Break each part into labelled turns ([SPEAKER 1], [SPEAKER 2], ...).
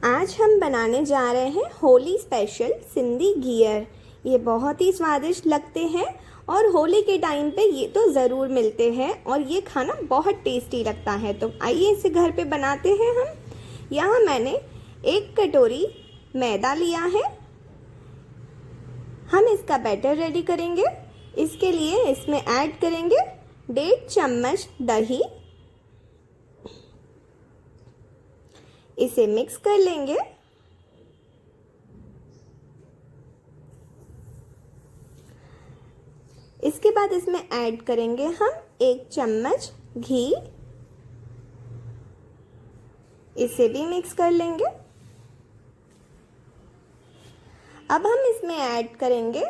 [SPEAKER 1] आज हम बनाने जा रहे हैं होली स्पेशल सिंधी घियर। ये बहुत ही स्वादिष्ट लगते हैं और होली के टाइम पे ये तो ज़रूर मिलते हैं और ये खाना बहुत टेस्टी लगता है। तो आइए इसे घर पे बनाते हैं हम। यहाँ मैंने 1 कटोरी मैदा लिया है। हम इसका बैटर रेडी करेंगे। इसके लिए इसमें ऐड करेंगे 1.5 चम्मच दही। इसे मिक्स कर लेंगे। इसके बाद इसमें ऐड करेंगे हम 1 चम्मच घी। इसे भी मिक्स कर लेंगे। अब हम इसमें ऐड करेंगे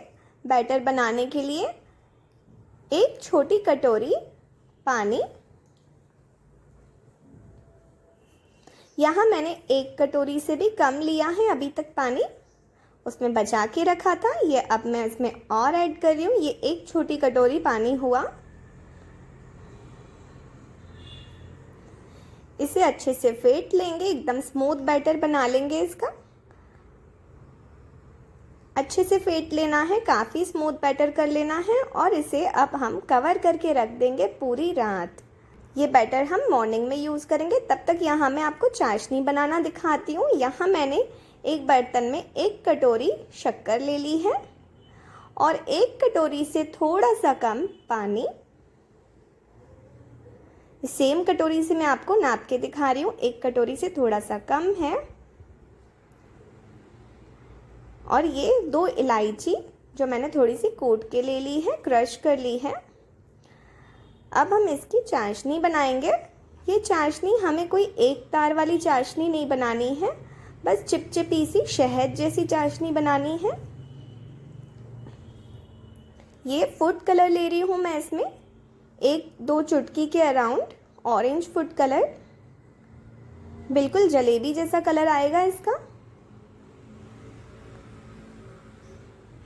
[SPEAKER 1] बैटर बनाने के लिए 1 छोटी कटोरी पानी। यहाँ मैंने 1 कटोरी से भी कम लिया है अभी तक पानी, उसमें बचा के रखा था। ये अब मैं इसमें और ऐड कर रही हूँ। ये 1 छोटी कटोरी पानी हुआ। इसे अच्छे से फेंट लेंगे, एकदम स्मूथ बैटर बना लेंगे इसका। अच्छे से फेंट लेना है, काफ़ी स्मूथ बैटर कर लेना है और इसे अब हम कवर करके रख देंगे पूरी रात। ये बैटर हम मॉर्निंग में यूज़ करेंगे। तब तक यहाँ मैं आपको चाशनी बनाना दिखाती हूँ। यहाँ मैंने एक बर्तन में 1 कटोरी शक्कर ले ली है और 1 कटोरी से थोड़ा सा कम पानी। सेम कटोरी से मैं आपको नाप के दिखा रही हूँ, 1 कटोरी से थोड़ा सा कम है। और ये 2 इलायची जो मैंने थोड़ी सी कूट के ले ली है, क्रश कर ली है। अब हम इसकी चाशनी बनाएंगे। ये चाशनी हमें कोई एक तार वाली चाशनी नहीं बनानी है, बस चिपचिपी सी शहद जैसी चाशनी बनानी है। ये फूड कलर ले रही हूँ मैं इसमें 1-2 चुटकी के अराउंड ऑरेंज फूड कलर। बिल्कुल जलेबी जैसा कलर आएगा इसका।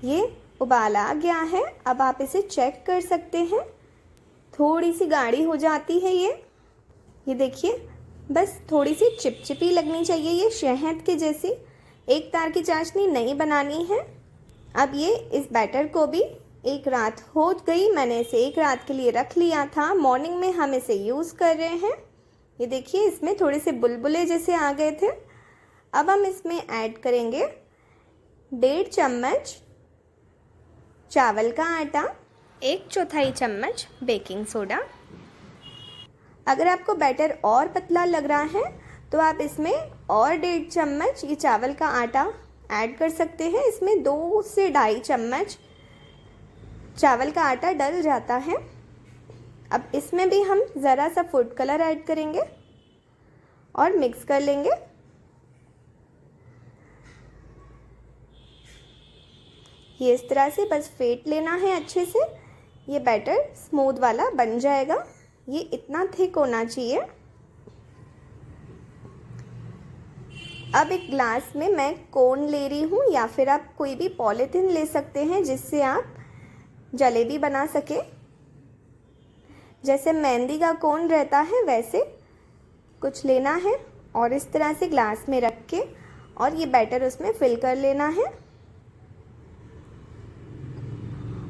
[SPEAKER 1] ये उबाल आ गया है। अब आप इसे चेक कर सकते हैं, थोड़ी सी गाढ़ी हो जाती है ये देखिए, बस थोड़ी सी चिपचिपी लगनी चाहिए। ये शहद के जैसी एक तार की चाशनी नहीं बनानी है। अब ये इस बैटर को भी 1 रात हो गई, मैंने इसे 1 रात के लिए रख लिया था। मॉर्निंग में हम इसे यूज़ कर रहे हैं। ये देखिए इसमें थोड़े से बुलबुले जैसे आ गए थे। अब हम इसमें ऐड करेंगे 1.5 चम्मच चावल का आटा, 1/4 चम्मच बेकिंग सोडा। अगर आपको बैटर और पतला लग रहा है तो आप इसमें और 1.5 चम्मच ये चावल का आटा ऐड कर सकते हैं। इसमें 2 से 2.5 चम्मच चावल का आटा डल जाता है। अब इसमें भी हम ज़रा सा फूड कलर ऐड करेंगे और मिक्स कर लेंगे। ये इस तरह से बस फेंट लेना है अच्छे से। ये बैटर स्मूथ वाला बन जाएगा। ये इतना थिक होना चाहिए। अब एक ग्लास में मैं कोन ले रही हूँ, या फिर आप कोई भी पॉलीथिन ले सकते हैं जिससे आप जलेबी बना सके। जैसे मेहंदी का कोन रहता है वैसे कुछ लेना है और इस तरह से ग्लास में रख के और ये बैटर उसमें फिल कर लेना है।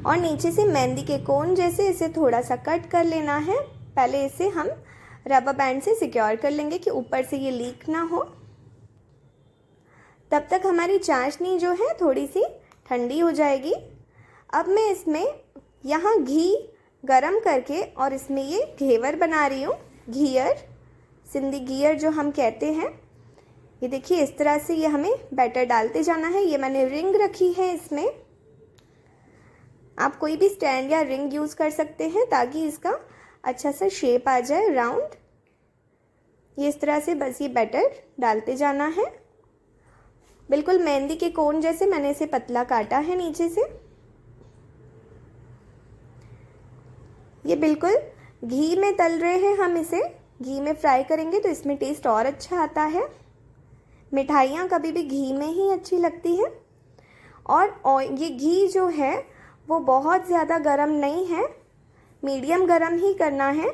[SPEAKER 1] और नीचे से मेहंदी के कोन जैसे इसे थोड़ा सा कट कर लेना है। पहले इसे हम रबर बैंड से सिक्योर कर लेंगे कि ऊपर से ये लीक ना हो। तब तक हमारी चाशनी जो है थोड़ी सी ठंडी हो जाएगी। अब मैं इसमें यहाँ घी गरम करके और इसमें ये घेवर बना रही हूँ, घियर, सिंधी घियर जो हम कहते हैं। ये देखिए इस तरह से ये हमें बैटर डालते जाना है। ये मैंने रिंग रखी है इसमें। आप कोई भी स्टैंड या रिंग यूज़ कर सकते हैं ताकि इसका अच्छा सा शेप आ जाए राउंड। ये इस तरह से बस ये बैटर डालते जाना है। बिल्कुल मेहंदी के कोन जैसे मैंने इसे पतला काटा है नीचे से। ये बिल्कुल घी में तल रहे हैं हम, इसे घी में फ्राई करेंगे तो इसमें टेस्ट और अच्छा आता है। मिठाइयाँ कभी भी घी में ही अच्छी लगती है। और ये घी जो है वो बहुत ज़्यादा गरम नहीं है, मीडियम गरम ही करना है।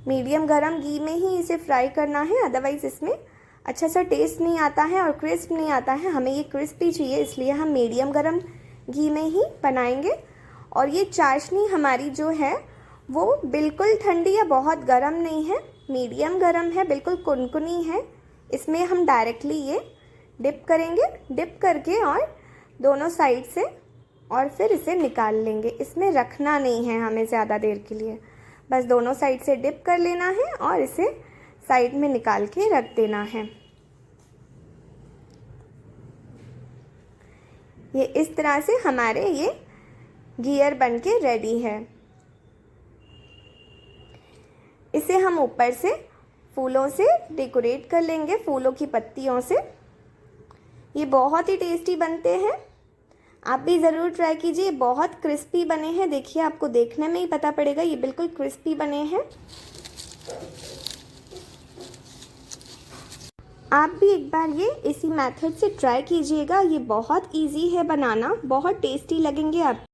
[SPEAKER 1] मीडियम गरम घी में ही इसे फ्राई करना है, अदरवाइज़ इसमें अच्छा सा टेस्ट नहीं आता है और क्रिस्प नहीं आता है, हमें ये क्रिस्पी चाहिए, इसलिए हम मीडियम गरम घी में ही बनाएंगे। और ये चाशनी हमारी जो है वो बिल्कुल ठंडी या बहुत गरम नहीं है, मीडियम गरम है, बिल्कुल कुनकुनी है। इसमें हम डायरेक्टली ये डिप करेंगे, डिप करके और दोनों साइड से, और फिर इसे निकाल लेंगे। इसमें रखना नहीं है हमें ज़्यादा देर के लिए, बस दोनों साइड से डिप कर लेना है और इसे साइड में निकाल के रख देना है। ये इस तरह से हमारे ये घियर बन के रेडी है। इसे हम ऊपर से फूलों से डेकोरेट कर लेंगे, फूलों की पत्तियों से। ये बहुत ही टेस्टी बनते हैं, आप भी ज़रूर ट्राई कीजिए। बहुत क्रिस्पी बने हैं, देखिए आपको देखने में ही पता पड़ेगा, ये बिल्कुल क्रिस्पी बने हैं। आप भी एक बार ये इसी मेथड से ट्राई कीजिएगा, ये बहुत इजी है बनाना, बहुत टेस्टी लगेंगे आप।